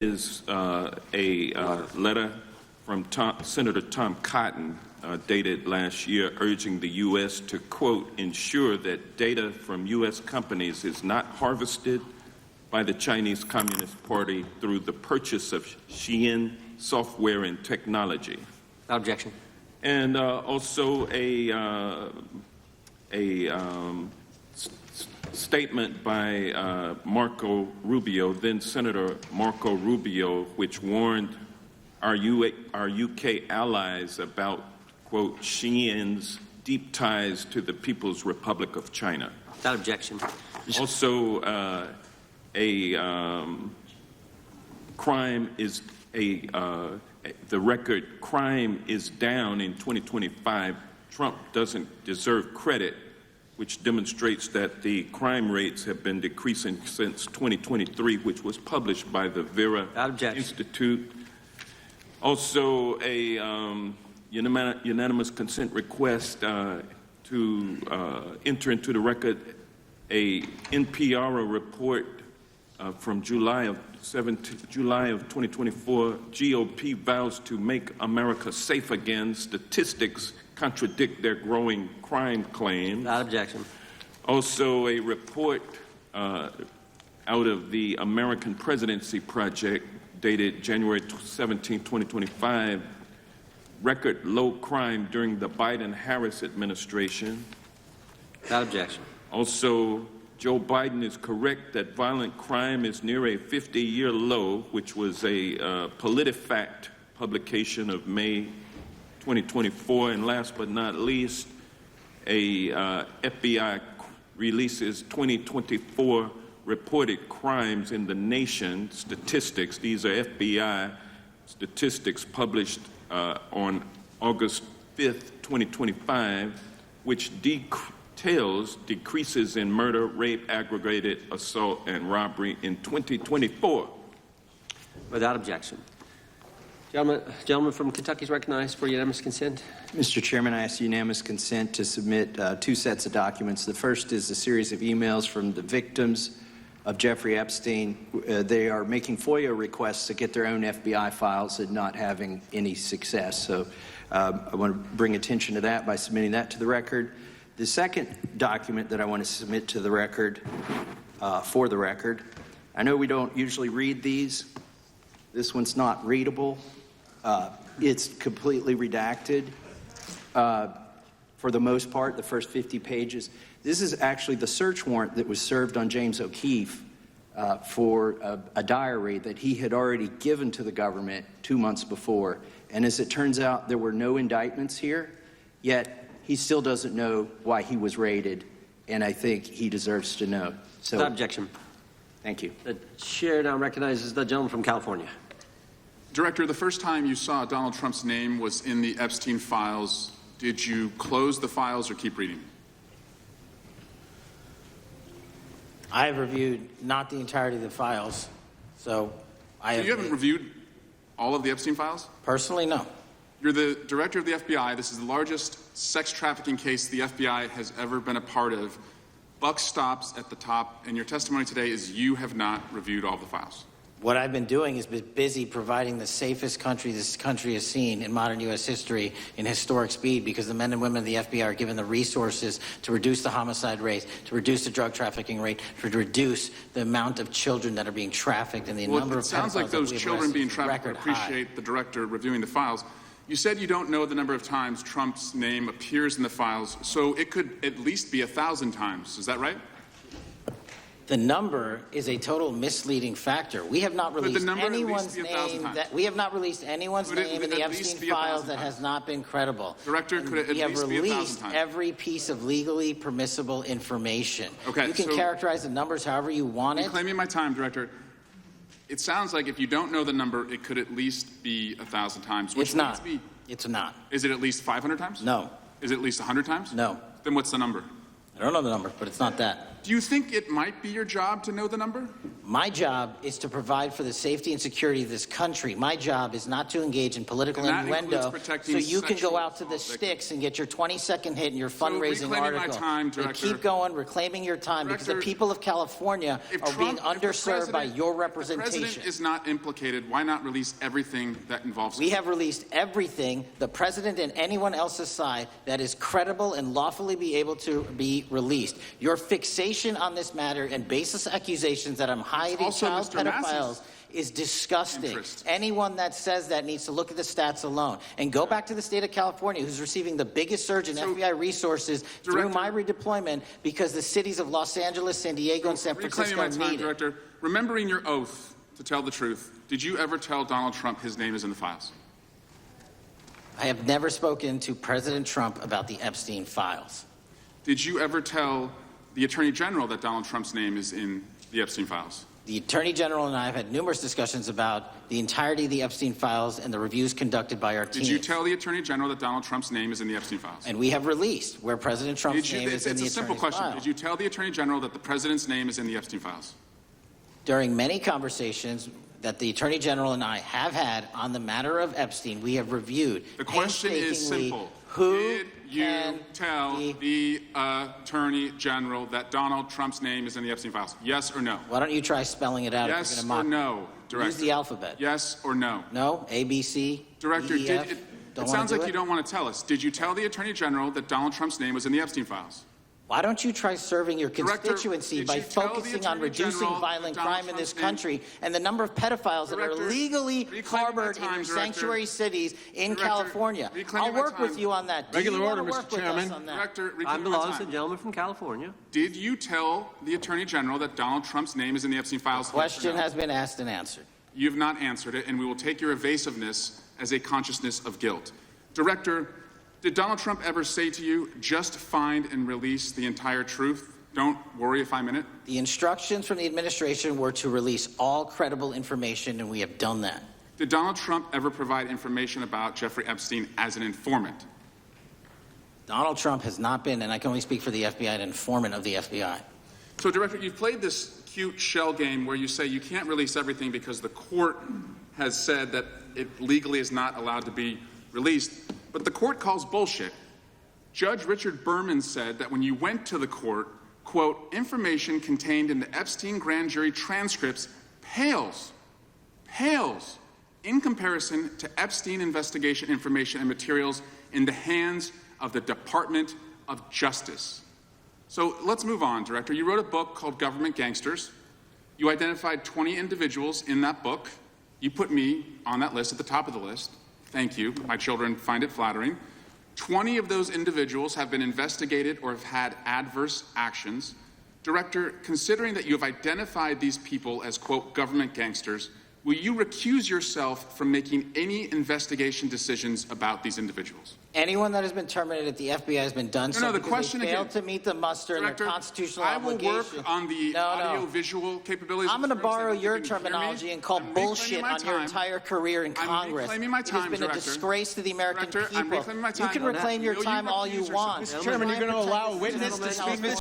is a letter from Senator Tom Cotton dated last year urging the U.S. to, quote, ensure that data from U.S. companies is not harvested by the Chinese Communist Party through the purchase of Xi'an software and technology. Without objection. And also a statement by Marco Rubio, then Senator Marco Rubio, which warned our UK allies about, quote, Xi'an's deep ties to the People's Republic of China. Without objection. Also, the record crime is down in 2025. Trump doesn't deserve credit, which demonstrates that the crime rates have been decreasing since 2023, which was published by the Vera Institute. Also, a unanimous consent request to enter into the record a NPR report from July of 2024. GOP vows to make America safe again. Statistics contradict their growing crime claims. Without objection. Also, a report out of the American Presidency Project dated January 17, 2025, record low crime during the Biden-Harris administration. Without objection. Also, Joe Biden is correct that violent crime is near a 50-year low, which was a PolitiFact publication of May 2024. And last but not least, a FBI releases 2024 reported crimes in the nation statistics. These are FBI statistics published on August 5th, 2025, which details decreases in murder, rape, aggravated assault, and robbery in 2024. Without objection. Gentleman from Kentucky is recognized for unanimous consent. Mr. Chairman, I ask unanimous consent to submit two sets of documents. The first is a series of emails from the victims of Jeffrey Epstein. They are making FOIA requests to get their own FBI files and not having any success. So I want to bring attention to that by submitting that to the record. The second document that I want to submit to the record, for the record, I know we don't usually read these. This one's not readable. It's completely redacted for the most part, the first 50 pages. This is actually the search warrant that was served on James O'Keefe for a diary that he had already given to the government 2 months before. And as it turns out, there were no indictments here, yet he still doesn't know why he was raided, and I think he deserves to know. So, without objection. Thank you. The chair now recognizes the gentleman from California. Director, the first time you saw Donald Trump's name was in the Epstein files. Did you close the files or keep reading? I have reviewed not the entirety of the files, so you haven't reviewed all of the Epstein files? Personally, no. You're the director of the FBI. This is the largest sex trafficking case the FBI has ever been a part of. Buck stops at the top, and your testimony today is you have not reviewed all the files. What I've been doing is been busy providing the safest country this country has seen in modern U.S. history in historic speed, because the men and women of the FBI are given the resources to reduce the homicide rate, to reduce the drug trafficking rate, to reduce the amount of children that are being trafficked and the number of pedophiles. It sounds like those children being trafficked appreciate the director reviewing the files. You said you don't know the number of times Trump's name appears in the files, so it could at least be 1,000 times. Is that right? The number is a total misleading factor. We have not released anyone's name in the Epstein files that has not been credible. Director, could it at least be 1,000 times? We have released every piece of legally permissible information. Okay, you can characterize the numbers however you want it. You're claiming my time, Director. It sounds like if you don't know the number, it could at least be 1,000 times. It's not. It's not. Is it at least 500 times? No. Is it at least 100 times? No. Then what's the number? I don't know the number, but it's not that. Do you think it might be your job to know the number? My job is to provide for the safety and security of this country. My job is not to engage in political And that innuendo includes protecting so you can go sexual out to the assault sticks and get your 20-second hit in your fundraising reclaiming my article. time, And Director. keep going, reclaiming your time, because the Director, people of California are being underserved by your If the representation. president is not implicated, why not release everything that involves We him? have released everything, the president and anyone else's side, that is credible and lawfully be able to be released. Your fixation on this matter and baseless accusations that I'm hiding also child Mr. Massey's pedophiles is disgusting. interest. Anyone that says that needs to look at the stats alone. And go back to the state of California, who's receiving the biggest surge in FBI resources through Director- my redeployment because the cities of Los Angeles, San Diego, and San Reclaiming Francisco my time, need it. Director. Remembering your oath to tell the truth, did you ever tell Donald Trump his name is in the files? I have never spoken to President Trump about the Epstein files. Did you ever tell the Attorney General that Donald Trump's name is in the Epstein files? The Attorney General and I have had numerous discussions about the entirety of the Epstein files and the reviews conducted by our team. Did you tell the Attorney General that Donald Trump's name is in the Epstein files? And we have released where President Trump's name is in the It's a simple attorney's question. file. Did you tell the Attorney General that the President's name is in the Epstein files? During many conversations that the Attorney General and I have had on the matter of Epstein, we have reviewed The question is painstakingly simple. who Did you can tell be- the Attorney General that Donald Trump's name is in the Epstein files? Yes or no? Why don't you try spelling it out Yes if or you're going to mock no, me? Director? Use the alphabet. Yes or no? No? A, B, C, Director, D, E, F? it Don't sounds wanna like do you don't want to tell us. Did you tell the Attorney General that Donald Trump's name was in the Epstein files? Why don't you try serving your Director, constituency did by you tell the focusing on Attorney reducing General violent that Donald crime in this Trump's name- country and the number of pedophiles that Director, are legally reclaiming harbored my time, in your Director. sanctuary cities in Director, California? reclaiming I'll my work with time. you on that. Regular Do you order, wanna Mr. work with Chairman. us on that? Director, Time reclaiming my belongs to the time. gentleman from California. Did you tell the Attorney General that Donald Trump's name is in the Epstein files? Yes or Question no? has been asked and answered. You have not answered it, and we will take your evasiveness as a consciousness of guilt. Director, did Donald Trump ever say to you, just find and release the entire truth? Don't worry if I'm in it. The instructions from the administration were to release all credible information, and we have done that. Did Donald Trump ever provide information about Jeffrey Epstein as an informant? Donald Trump has not been, and I can only speak for the FBI, an informant of the FBI. So, Director, you've played this cute shell game where you say you can't release everything because the court has said that it legally is not allowed to be released, but the court calls bullshit. Judge Richard Berman said that when you went to the court, quote, information contained in the Epstein grand jury transcripts pales in comparison to Epstein investigation information and materials in the hands of the Department of Justice. So let's move on, Director. You wrote a book called Government Gangsters. You identified 20 individuals in that book. You put me on that list at the top of the list. Thank you. My children find it flattering. 20 of those individuals have been investigated or have had adverse actions. Director, considering that you have identified these people as, quote, government gangsters, will you recuse yourself from making any investigation decisions about these individuals? Anyone that has been terminated at the FBI has been done so the because question they failed again. to meet the muster and Director, their constitutional I will obligation. work on the audio-visual capabilities. I'm going to of the borrow service. your You can hear me. terminology and call I'm reclaiming bullshit my on your time. entire career in I'm Congress. reclaiming my It time, has been a Director. disgrace to the American Director, I'm people. reclaiming my You time. can reclaim your No, you time all you recuse want. yourself. Mr. Chairman, Try you're and going to protect allow a the witness citizens to of speak, Mr.